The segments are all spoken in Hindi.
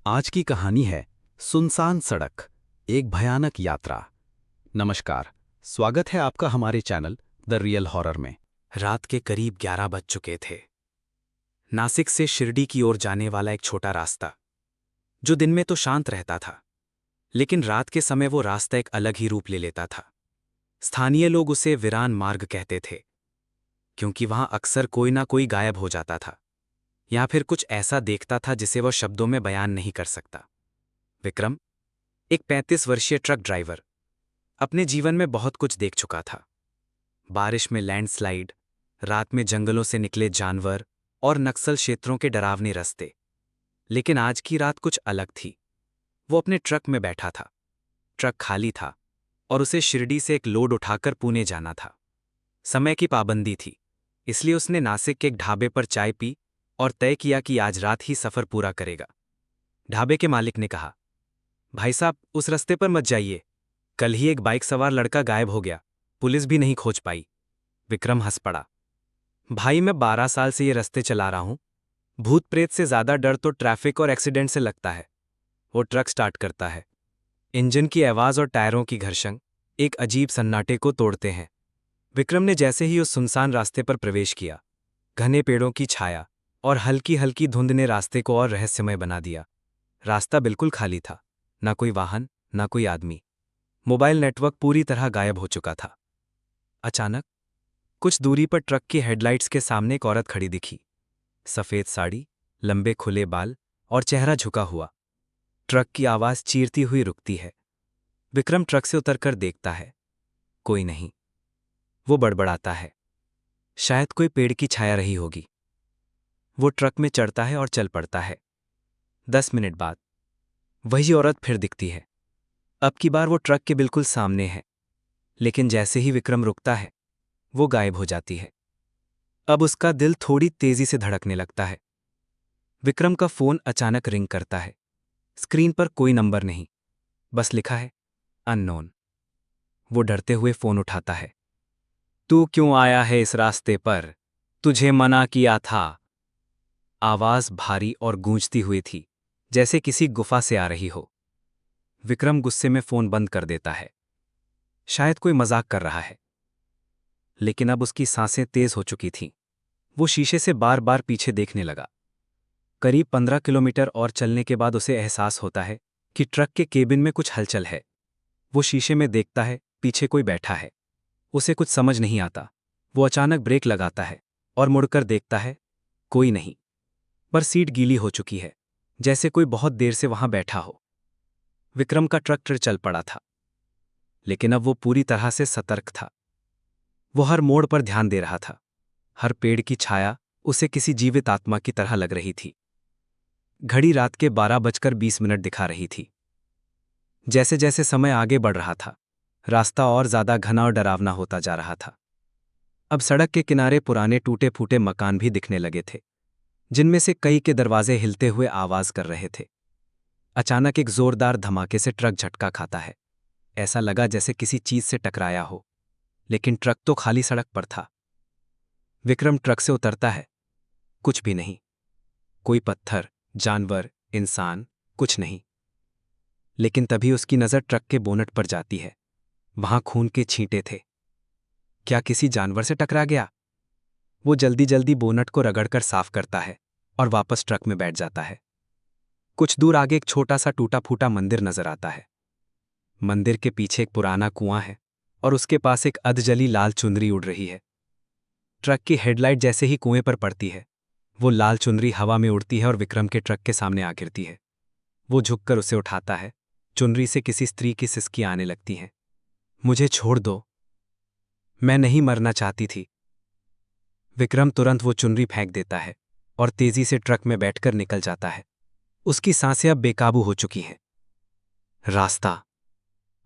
आज की कहानी है सुनसान सड़क, एक भयानक यात्रा। नमस्कार, स्वागत है आपका हमारे चैनल द रियल हॉरर में। रात के करीब 11 बज चुके थे। नासिक से शिरडी की ओर जाने वाला एक छोटा रास्ता, जो दिन में तो शांत रहता था, लेकिन रात के समय वो रास्ता एक अलग ही रूप ले लेता था। स्थानीय लोग उसे वीरान मार्ग कहते थे, क्योंकि वहां अक्सर कोई ना कोई गायब हो जाता था या फिर कुछ ऐसा देखता था जिसे वह शब्दों में बयान नहीं कर सकता। विक्रम, एक 35 वर्षीय ट्रक ड्राइवर, अपने जीवन में बहुत कुछ देख चुका था। बारिश में लैंडस्लाइड, रात में जंगलों से निकले जानवर और नक्सल क्षेत्रों के डरावने रास्ते। लेकिन आज की रात कुछ अलग थी। वो अपने ट्रक में बैठा था। ट्रक खाली था और उसे शिरडी से एक लोड उठाकर पुणे जाना था। समय की पाबंदी थी, इसलिए उसने नासिक के एक ढाबे पर चाय पी और तय किया कि आज रात ही सफर पूरा करेगा। ढाबे के मालिक ने कहा, भाई साहब, उस रास्ते पर मत जाइए। कल ही एक बाइक सवार लड़का गायब हो गया, पुलिस भी नहीं खोज पाई। विक्रम हंस पड़ा। भाई, मैं 12 साल से ये रास्ते चला रहा हूं। भूत प्रेत से ज्यादा डर तो ट्रैफिक और एक्सीडेंट से लगता है। वो ट्रक स्टार्ट करता है। इंजन की आवाज और टायरों की घर्षण एक अजीब सन्नाटे को तोड़ते हैं। विक्रम ने जैसे ही उस सुनसान रास्ते पर प्रवेश किया, घने पेड़ों की छाया और हल्की हल्की धुंध ने रास्ते को और रहस्यमय बना दिया। रास्ता बिल्कुल खाली था, ना कोई वाहन, ना कोई आदमी। मोबाइल नेटवर्क पूरी तरह गायब हो चुका था। अचानक कुछ दूरी पर ट्रक की हेडलाइट्स के सामने एक औरत खड़ी दिखी। सफेद साड़ी, लंबे खुले बाल और चेहरा झुका हुआ। ट्रक की आवाज चीरती हुई रुकती है। विक्रम ट्रक से उतरकर देखता है, कोई नहीं। वो बड़बड़ाता है, शायद कोई पेड़ की छाया रही होगी। वो ट्रक में चढ़ता है और चल पड़ता है। 10 मिनट बाद वही औरत फिर दिखती है। अब की बार वो ट्रक के बिल्कुल सामने है, लेकिन जैसे ही विक्रम रुकता है, वो गायब हो जाती है। अब उसका दिल थोड़ी तेजी से धड़कने लगता है। विक्रम का फोन अचानक रिंग करता है। स्क्रीन पर कोई नंबर नहीं, बस लिखा है अननोन। वो डरते हुए फोन उठाता है। तू क्यों आया है इस रास्ते पर? तुझे मना किया था। आवाज भारी और गूंजती हुई थी, जैसे किसी गुफा से आ रही हो। विक्रम गुस्से में फोन बंद कर देता है। शायद कोई मजाक कर रहा है, लेकिन अब उसकी सांसें तेज हो चुकी थीं। वो शीशे से बार बार पीछे देखने लगा। करीब 15 किलोमीटर और चलने के बाद उसे एहसास होता है कि ट्रक के केबिन में कुछ हलचल है। वो शीशे में देखता है, पीछे कोई बैठा है। उसे कुछ समझ नहीं आता। वो अचानक ब्रेक लगाता है और मुड़कर देखता है, कोई नहीं। पर सीट गीली हो चुकी है, जैसे कोई बहुत देर से वहां बैठा हो। विक्रम का ट्रक फिर चल पड़ा था, लेकिन अब वो पूरी तरह से सतर्क था। वो हर मोड़ पर ध्यान दे रहा था। हर पेड़ की छाया उसे किसी जीवित आत्मा की तरह लग रही थी। घड़ी रात के 12 बजकर 20 मिनट दिखा रही थी। जैसे जैसे समय आगे बढ़ रहा था, रास्ता और ज्यादा घना और डरावना होता जा रहा था। अब सड़क के किनारे पुराने टूटे फूटे मकान भी दिखने लगे थे, जिनमें से कई के दरवाजे हिलते हुए आवाज कर रहे थे। अचानक एक जोरदार धमाके से ट्रक झटका खाता है। ऐसा लगा जैसे किसी चीज से टकराया हो, लेकिन ट्रक तो खाली सड़क पर था। विक्रम ट्रक से उतरता है। कुछ भी नहीं। कोई पत्थर, जानवर, इंसान, कुछ नहीं। लेकिन तभी उसकी नजर ट्रक के बोनट पर जाती है। वहां खून के छींटे थे। क्या किसी जानवर से टकरा गया? वो जल्दी जल्दी बोनट को रगड़कर साफ करता है और वापस ट्रक में बैठ जाता है। कुछ दूर आगे एक छोटा सा टूटा फूटा मंदिर नजर आता है। मंदिर के पीछे एक पुराना कुआं है और उसके पास एक अधजली लाल चुनरी उड़ रही है। ट्रक की हेडलाइट जैसे ही कुएं पर पड़ती है, वो लाल चुनरी हवा में उड़ती है और विक्रम के ट्रक के सामने आ गिरती है। वो झुककर उसे उठाता है। चुनरी से किसी स्त्री की सिसकियां आने लगती हैं। मुझे छोड़ दो, मैं नहीं मरना चाहती थी। विक्रम तुरंत वो चुनरी फेंक देता है और तेजी से ट्रक में बैठकर निकल जाता है। उसकी सांसें अब बेकाबू हो चुकी हैं। रास्ता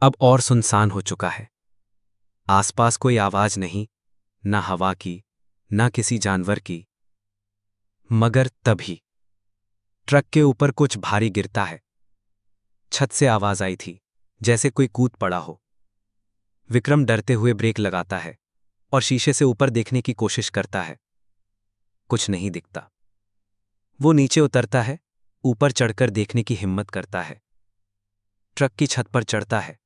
अब और सुनसान हो चुका है। आसपास कोई आवाज नहीं, ना हवा की, ना किसी जानवर की। मगर तभी ट्रक के ऊपर कुछ भारी गिरता है। छत से आवाज आई थी, जैसे कोई कूद पड़ा हो। विक्रम डरते हुए ब्रेक लगाता है और शीशे से ऊपर देखने की कोशिश करता है। कुछ नहीं दिखता। वो नीचे उतरता है ऊपर चढ़कर देखने की हिम्मत करता है। ट्रक की छत पर चढ़ता है।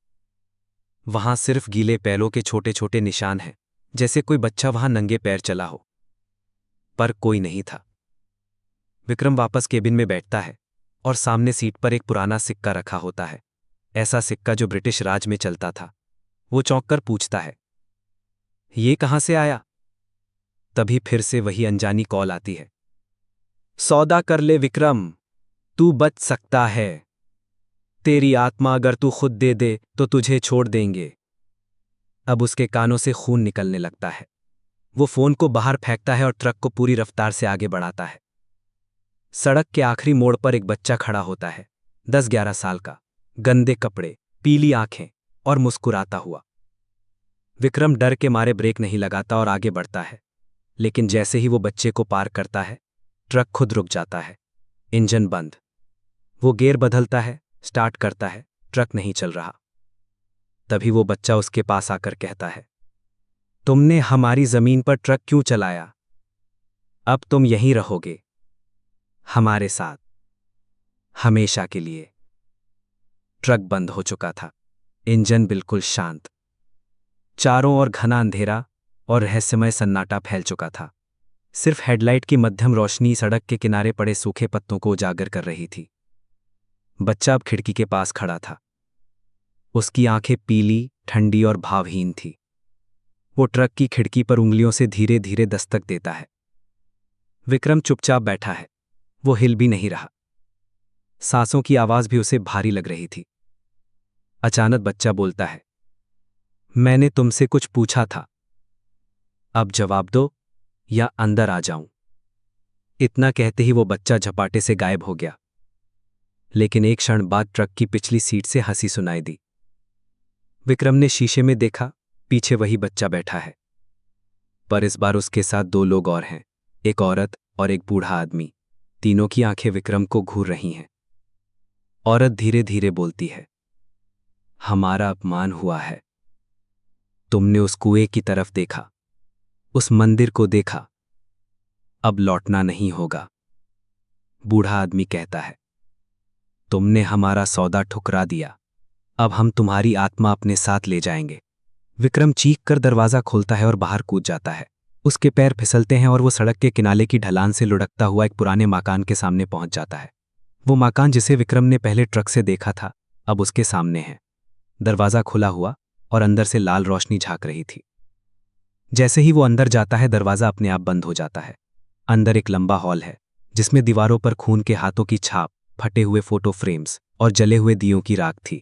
वहां सिर्फ गीले पैरों के छोटे छोटे निशान हैं, जैसे कोई बच्चा वहां नंगे पैर चला हो। पर कोई नहीं था। विक्रम वापस केबिन में बैठता है और सामने सीट पर एक पुराना सिक्का रखा होता है, ऐसा सिक्का जो ब्रिटिश राज में चलता था। वो चौंक कर पूछता है, ये कहां से आया? तभी फिर से वही अनजानी कॉल आती है। सौदा कर ले विक्रम, तू बच सकता है। तेरी आत्मा अगर तू खुद दे दे तो तुझे छोड़ देंगे। अब उसके कानों से खून निकलने लगता है। वो फोन को बाहर फेंकता है और ट्रक को पूरी रफ्तार से आगे बढ़ाता है। सड़क के आखिरी मोड़ पर एक बच्चा खड़ा होता है, 10-11 साल का, गंदे कपड़े, पीली आंखें और मुस्कुराता हुआ। विक्रम डर के मारे ब्रेक नहीं लगाता और आगे बढ़ता है, लेकिन जैसे ही वो बच्चे को पार करता है, ट्रक खुद रुक जाता है। इंजन बंद। वो गियर बदलता है, स्टार्ट करता है, ट्रक नहीं चल रहा। तभी वो बच्चा उसके पास आकर कहता है, तुमने हमारी जमीन पर ट्रक क्यों चलाया? अब तुम यहीं रहोगे, हमारे साथ, हमेशा के लिए। ट्रक बंद हो चुका था, इंजन बिल्कुल शांत। चारों ओर घना अंधेरा और रहस्यमय सन्नाटा फैल चुका था। सिर्फ हेडलाइट की मध्यम रोशनी सड़क के किनारे पड़े सूखे पत्तों को उजागर कर रही थी। बच्चा अब खिड़की के पास खड़ा था। उसकी आंखें पीली, ठंडी और भावहीन थी। वो ट्रक की खिड़की पर उंगलियों से धीरे धीरे दस्तक देता है। विक्रम चुपचाप बैठा है। वो हिल भी नहीं रहा। सांसों की आवाज भी उसे भारी लग रही थी। अचानक बच्चा बोलता है, मैंने तुमसे कुछ पूछा था, अब जवाब दो या अंदर आ जाऊं। इतना कहते ही वो बच्चा झपाटे से गायब हो गया। लेकिन एक क्षण बाद ट्रक की पिछली सीट से हंसी सुनाई दी। विक्रम ने शीशे में देखा, पीछे वही बच्चा बैठा है, पर इस बार उसके साथ 2 लोग और हैं, एक औरत और एक बूढ़ा आदमी। तीनों की आंखें विक्रम को घूर रही हैं। औरत धीरे धीरे बोलती है, हमारा अपमान हुआ है। तुमने उस कुएं की तरफ देखा, उस मंदिर को देखा, अब लौटना नहीं होगा। बूढ़ा आदमी कहता है, तुमने हमारा सौदा ठुकरा दिया, अब हम तुम्हारी आत्मा अपने साथ ले जाएंगे। विक्रम चीख कर दरवाजा खोलता है और बाहर कूद जाता है। उसके पैर फिसलते हैं और वो सड़क के किनारे की ढलान से लुढ़कता हुआ एक पुराने मकान के सामने पहुंच जाता है। वो मकान जिसे विक्रम ने पहले ट्रक से देखा था, अब उसके सामने है। दरवाजा खुला हुआ और अंदर से लाल रोशनी झांक रही थी। जैसे ही वो अंदर जाता है, दरवाजा अपने आप बंद हो जाता है। अंदर एक लंबा हॉल है, जिसमें दीवारों पर खून के हाथों की छाप, फटे हुए फोटो फ्रेम्स और जले हुए दियों की राख थी।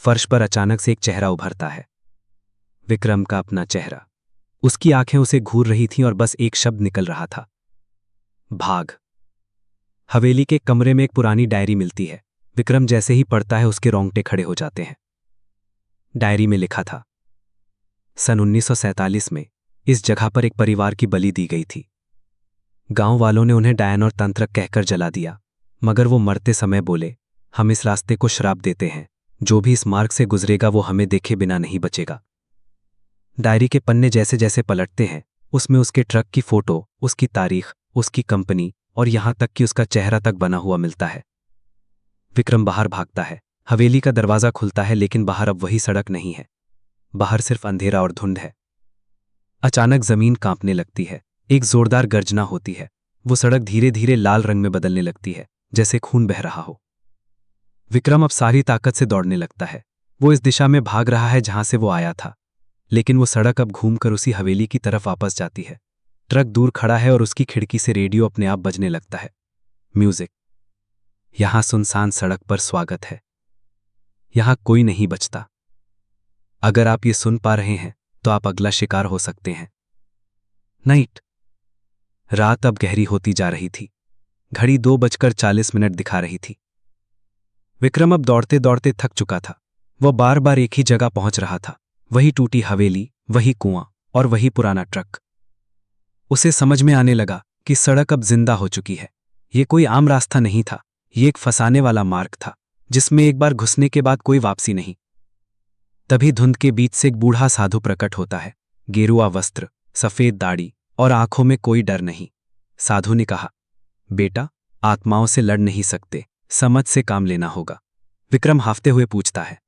फर्श पर अचानक से एक चेहरा उभरता है, विक्रम का अपना चेहरा। उसकी आंखें उसे घूर रही थीं और बस एक शब्द निकल रहा था, भाग। हवेली के कमरे में एक पुरानी डायरी मिलती है। विक्रम जैसे ही पढ़ता है, उसके रोंगटे खड़े हो जाते हैं। डायरी में लिखा था, सन 1947 में इस जगह पर एक परिवार की बलि दी गई थी। गांव वालों ने उन्हें डायन और तंत्रक कहकर जला दिया, मगर वो मरते समय बोले, हम इस रास्ते को श्राप देते हैं, जो भी इस मार्ग से गुजरेगा वो हमें देखे बिना नहीं बचेगा। डायरी के पन्ने जैसे जैसे पलटते हैं, उसमें उसके ट्रक की फोटो, उसकी तारीख, उसकी कंपनी और यहां तक कि उसका चेहरा तक बना हुआ मिलता है। विक्रम बाहर भागता है। हवेली का दरवाजा खुलता है, लेकिन बाहर अब वही सड़क नहीं है। बाहर सिर्फ अंधेरा और धुंध है। अचानक जमीन कांपने लगती है। एक जोरदार गर्जना होती है। वो सड़क धीरे धीरे लाल रंग में बदलने लगती है, जैसे खून बह रहा हो। विक्रम अब सारी ताकत से दौड़ने लगता है। वो इस दिशा में भाग रहा है जहां से वो आया था, लेकिन वो सड़क अब घूमकर उसी हवेली की तरफ वापस जाती है। ट्रक दूर खड़ा है और उसकी खिड़की से रेडियो अपने आप बजने लगता है। म्यूजिक। यहां सुनसान सड़क पर स्वागत है। यहां कोई नहीं बचता। अगर आप ये सुन पा रहे हैं तो आप अगला शिकार हो सकते हैं। नाइट। रात अब गहरी होती जा रही थी। घड़ी 2:40 दिखा रही थी। विक्रम अब दौड़ते दौड़ते थक चुका था। वह बार बार एक ही जगह पहुंच रहा था, वही टूटी हवेली, वही कुआं और वही पुराना ट्रक। उसे समझ में आने लगा कि सड़क अब जिंदा हो चुकी है। ये कोई आम रास्ता नहीं था, ये एक फंसाने वाला मार्ग था, जिसमें एक बार घुसने के बाद कोई वापसी नहीं। तभी धुंध के बीच से एक बूढ़ा साधु प्रकट होता है। गेरुआ वस्त्र, सफेद दाढ़ी और आंखों में कोई डर नहीं। साधु ने कहा, बेटा, आत्माओं से लड़ नहीं सकते, समझ से काम लेना होगा। विक्रम हाफते हुए पूछता है,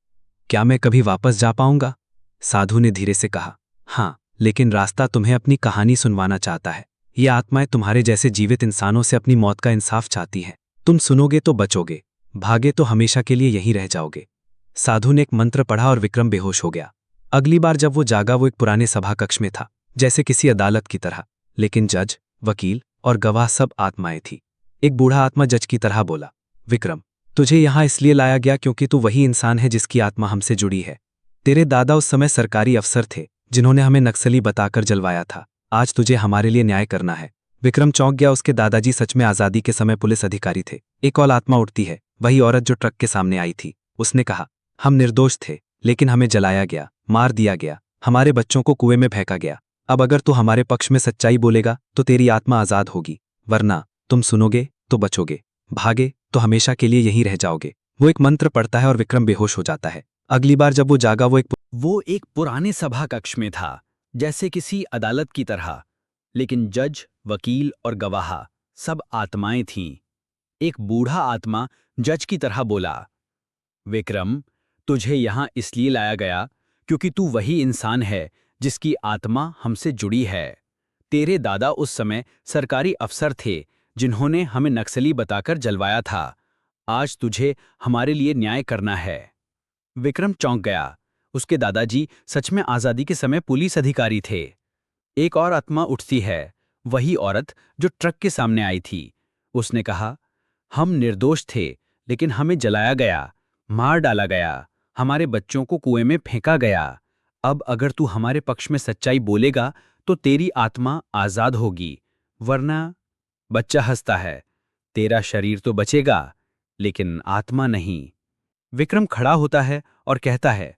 क्या मैं कभी वापस जा पाऊंगा? साधु ने धीरे से कहा, हाँ, लेकिन रास्ता तुम्हें अपनी कहानी सुनवाना चाहता है। ये आत्माएं तुम्हारे जैसे जीवित इंसानों से अपनी मौत का इंसाफ चाहती हैं। तुम सुनोगे तो बचोगे, भागे तो हमेशा के लिए यहीं रह जाओगे। साधु ने एक मंत्र पढ़ा और विक्रम बेहोश हो गया। अगली बार जब वो जागा वो एक पुराने सभा कक्ष में था, जैसे किसी अदालत की तरह, लेकिन जज, वकील और गवाह सब आत्माएं थी। एक बूढ़ा आत्मा जज की तरह बोला, विक्रम, तुझे यहां इसलिए लाया गया क्योंकि तू वही इंसान है जिसकी आत्मा हमसे जुड़ी है। तेरे दादा उस समय सरकारी अफसर थे जिन्होंने हमें नक्सली बताकर जलवाया था। आज तुझे हमारे लिए न्याय करना है। विक्रम चौंक गया। उसके दादाजी सच में आजादी के समय पुलिस अधिकारी थे। एक और आत्मा उठती है, वही औरत जो ट्रक के सामने आई थी। उसने कहा, हम निर्दोष थे, लेकिन हमें जलाया गया, मार दिया गया, हमारे बच्चों को कुएं में फेंका गया। अब अगर तू हमारे पक्ष में सच्चाई बोलेगा तो तेरी आत्मा आजाद होगी, वरना तुम सुनोगे तो बचोगे, भागे तो हमेशा के लिए यहीं रह जाओगे। वो एक मंत्र पढ़ता है और विक्रम बेहोश हो जाता है। अगली बार जब वो जागा वो एक पुराने सभा कक्ष में था, जैसे किसी अदालत की तरह, लेकिन जज, वकील और गवाह सब आत्माएं थीं। एक बूढ़ा आत्मा जज की तरह बोला, विक्रम, तुझे यहां इसलिए लाया गया क्योंकि तू वही इंसान है जिसकी आत्मा हमसे जुड़ी है। तेरे दादा उस समय सरकारी अफसर थे जिन्होंने हमें नक्सली बताकर जलवाया था। आज तुझे हमारे लिए न्याय करना है। विक्रम चौंक गया। उसके दादाजी सच में आजादी के समय पुलिस अधिकारी थे। एक और आत्मा उठती है, वही औरत जो ट्रक के सामने आई थी। उसने कहा, हम निर्दोष थे, लेकिन हमें जलाया गया, मार डाला गया, हमारे बच्चों को कुएं में फेंका गया। अब अगर तू हमारे पक्ष में सच्चाई बोलेगा तो तेरी आत्मा आजाद होगी, वरना। बच्चा हंसता है, तेरा शरीर तो बचेगा, लेकिन आत्मा नहीं। विक्रम खड़ा होता है और कहता है,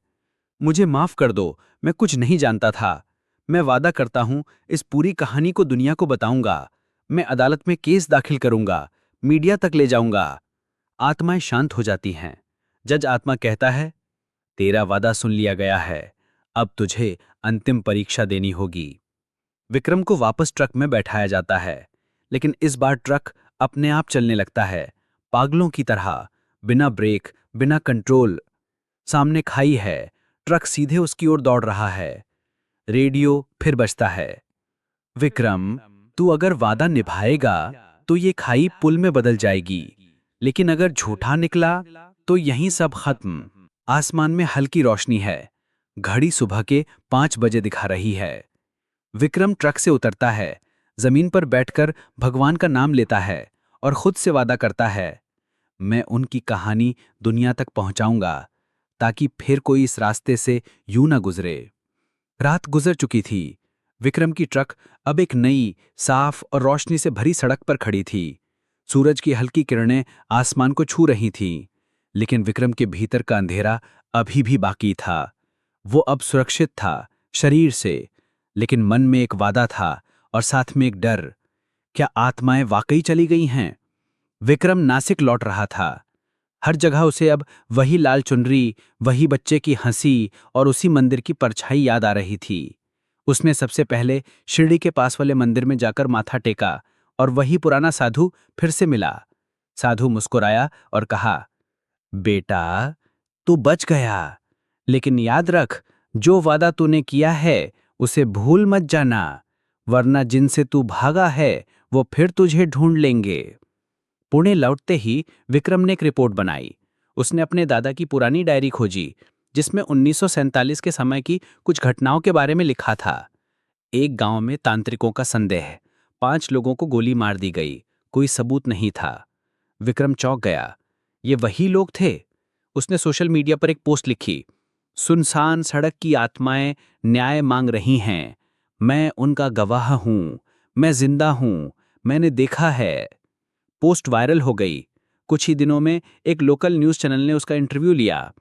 मुझे माफ कर दो, मैं कुछ नहीं जानता था। मैं वादा करता हूं इस पूरी कहानी को दुनिया को बताऊंगा। मैं अदालत में केस दाखिल करूंगा, मीडिया तक ले जाऊंगा। आत्माएं शांत हो जाती हैं। जज आत्मा कहता है, तेरा वादा सुन लिया गया है, अब तुझे अंतिम परीक्षा देनी होगी। विक्रम को वापस ट्रक में बैठाया जाता है, लेकिन इस बार ट्रक अपने आप चलने लगता है, पागलों की तरह, बिना ब्रेक, बिना कंट्रोल। सामने खाई है, ट्रक सीधे उसकी ओर दौड़ रहा है। रेडियो फिर बजता है, विक्रम, तू अगर वादा निभाएगा तो ये खाई पुल में बदल जाएगी, लेकिन अगर झूठा निकला तो यहीं सब खत्म। आसमान में हल्की रोशनी है, घड़ी सुबह के 5 बजे दिखा रही है। विक्रम ट्रक से उतरता है, जमीन पर बैठकर भगवान का नाम लेता है और खुद से वादा करता है, मैं उनकी कहानी दुनिया तक पहुंचाऊंगा, ताकि फिर कोई इस रास्ते से यूं ना गुजरे। रात गुजर चुकी थी। विक्रम की ट्रक अब एक नई, साफ और रोशनी से भरी सड़क पर खड़ी थी। सूरज की हल्की किरणें आसमान को छू रही थीं, लेकिन विक्रम के भीतर का अंधेरा अभी भी बाकी था। वो अब सुरक्षित था, शरीर से, लेकिन मन में एक वादा था और साथ में एक डर। क्या आत्माएं वाकई चली गई हैं? विक्रम नासिक लौट रहा था। हर जगह उसे अब वही लाल चुनरी, वही बच्चे की हंसी और उसी मंदिर की परछाई याद आ रही थी। उसने सबसे पहले शिरडी के पास वाले मंदिर में जाकर माथा टेका और वही पुराना साधु फिर से मिला। साधु मुस्कुराया और कहा, बेटा, तू बच गया, लेकिन याद रख, जो वादा तूने किया है उसे भूल मत जाना, वरना जिनसे तू भागा है वो फिर तुझे ढूंढ लेंगे। पुणे लौटते ही विक्रम ने एक रिपोर्ट बनाई। उसने अपने दादा की पुरानी डायरी खोजी, जिसमें 1947 के समय की कुछ घटनाओं के बारे में लिखा था। एक गांव में तांत्रिकों का संदेह, 5 लोगों को गोली मार दी गई, कोई सबूत नहीं था। विक्रम चौंक गया, ये वही लोग थे। उसने सोशल मीडिया पर एक पोस्ट लिखी, सुनसान सड़क की आत्माएं न्याय मांग रही हैं, मैं उनका गवाह हूं, मैं जिंदा हूं, मैंने देखा है। पोस्ट वायरल हो गई। कुछ ही दिनों में एक लोकल न्यूज़ चैनल ने उसका इंटरव्यू लिया।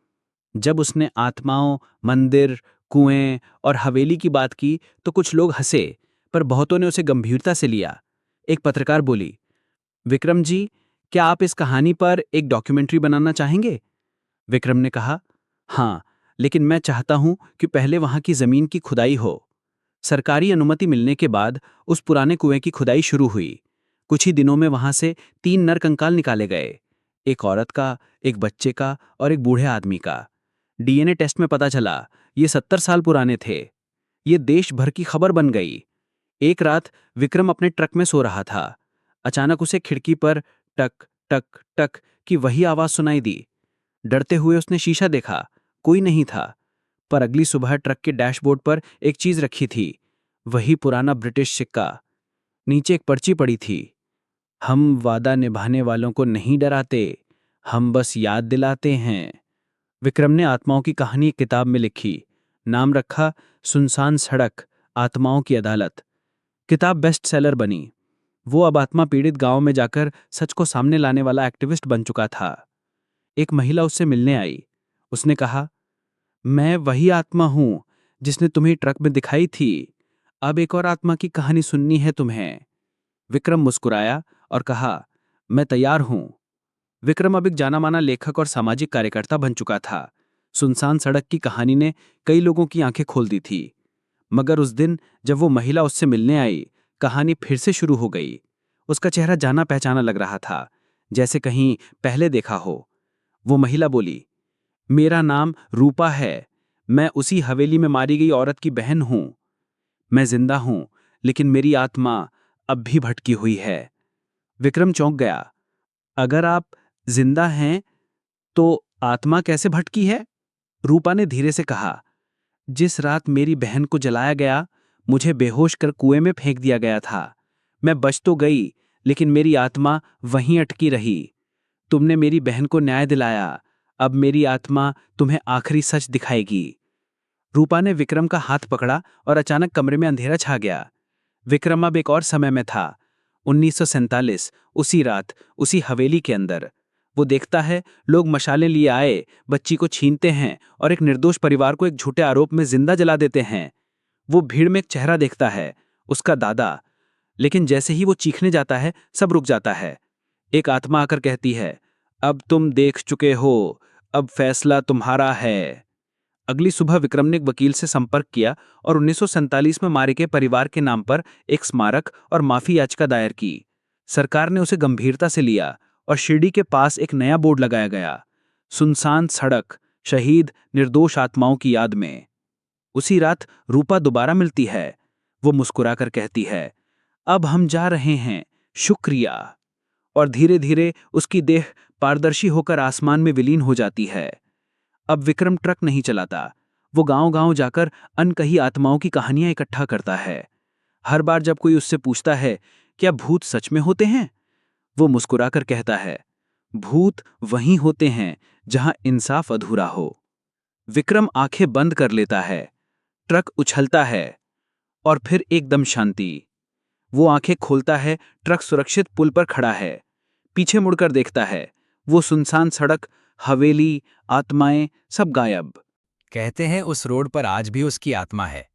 जब उसने आत्माओं, मंदिर, कुएं और हवेली की बात की तो कुछ लोग हंसे, पर बहुतों ने उसे गंभीरता से लिया। एक पत्रकार बोली, विक्रम जी, क्या आप इस कहानी पर एक डॉक्यूमेंट्री बनाना चाहेंगे? विक्रम ने कहा, हाँ, लेकिन मैं चाहता हूं कि पहले वहां की जमीन की खुदाई हो। सरकारी अनुमति मिलने के बाद उस पुराने कुएं की खुदाई शुरू हुई। कुछ ही दिनों में वहां से 3 नर कंकाल निकाले गए। एक औरत का, एक बच्चे का और एक बूढ़े आदमी का। डीएनए टेस्ट में पता चला ये 70 साल पुराने थे। ये देश भर की खबर बन गई। एक रात विक्रम अपने ट्रक में सो रहा था। अचानक उसे खिड़की पर टक टक टक की वही आवाज सुनाई दी। डरते हुए उसने शीशा देखा, कोई नहीं था। पर अगली सुबह ट्रक के डैशबोर्ड पर एक चीज रखी थी, वही पुराना ब्रिटिश सिक्का। नीचे एक पर्ची पड़ी थी, हम वादा निभाने वालों को नहीं डराते, हम बस याद दिलाते हैं। विक्रम ने आत्माओं की कहानी एक किताब में लिखी। नाम रखा सुनसान सड़क, आत्माओं की अदालत। किताब बेस्ट सेलर बनी। वो अब आत्मा पीड़ित गांव में जाकर सच को सामने लाने वाला एक्टिविस्ट बन चुका था। एक महिला उससे मिलने आई। उसने कहा, मैं वही आत्मा हूं जिसने तुम्हें ट्रक में दिखाई थी। अब एक और आत्मा की कहानी सुननी है तुम्हें। विक्रम मुस्कुराया और कहा, मैं तैयार हूं। विक्रम अब एक जाना माना लेखक और सामाजिक कार्यकर्ता बन चुका था। सुनसान सड़क की कहानी ने कई लोगों की आंखें खोल दी थी। मगर उस दिन जब वो महिला उससे मिलने आई, कहानी फिर से शुरू हो गई। उसका चेहरा जाना पहचाना लग रहा था, जैसे कहीं पहले देखा हो। वो महिला बोली, मेरा नाम रूपा है। मैं उसी हवेली में मारी गई औरत की बहन हूं। मैं जिंदा हूं, लेकिन मेरी आत्मा अब भी भटकी हुई है। विक्रम चौंक गया। अगर आप जिंदा हैं तो आत्मा कैसे भटकी है? रूपा ने धीरे से कहा, जिस रात मेरी बहन को जलाया गया, मुझे बेहोश कर कुएं में फेंक दिया गया था। मैं बच तो गई, लेकिन मेरी आत्मा वहीं अटकी रही। तुमने मेरी बहन को न्याय दिलाया, अब मेरी आत्मा तुम्हें आखिरी सच दिखाएगी। रूपा ने विक्रम का हाथ पकड़ा और अचानक कमरे में अंधेरा छा गया। विक्रम अब एक और समय में था, 1947, उसी रात, उसी हवेली के अंदर। वो देखता है, लोग मशालें लिए आए, बच्ची को छीनते हैं और एक निर्दोष परिवार को एक झूठे आरोप में जिंदा जला देते हैं। वो भीड़ में एक चेहरा देखता है, उसका दादा। लेकिन जैसे ही वो चीखने जाता है, सब रुक जाता है। एक आत्मा आकर कहती है, अब तुम देख चुके हो, अब फैसला तुम्हारा है। अगली सुबह विक्रम ने एक वकील से संपर्क किया और 1947 में मारे गए परिवार के नाम पर एक स्मारक और माफी याचिका दायर की। सरकार ने उसे गंभीरता से लिया और शिरडी के पास एक नया बोर्ड लगाया गया, सुनसान सड़क, शहीद निर्दोष आत्माओं की याद में। उसी रात रूपा दोबारा मिलती है। वो मुस्कुराकर कहती है, अब हम जा रहे हैं, शुक्रिया। और धीरे धीरे उसकी देह पारदर्शी होकर आसमान में विलीन हो जाती है। अब विक्रम ट्रक नहीं चलाता, वो गांव-गांव जाकर अनकही आत्माओं की कहानियां इकट्ठा करता है। हर बार जब कोई उससे पूछता है, क्या भूत सच में होते हैं? वो मुस्कुराकर कहता है, भूत वहीं होते हैं जहां इंसाफ अधूरा हो। विक्रम आंखें बंद कर लेता है। ट्रक उछलता है और फिर एकदम शांति। वो आंखें खोलता है, ट्रक सुरक्षित पुल पर खड़ा है। पीछे मुड़कर देखता है, वो सुनसान सड़क, हवेली, आत्माएं सब गायब। कहते हैं उस रोड पर आज भी उसकी आत्मा है।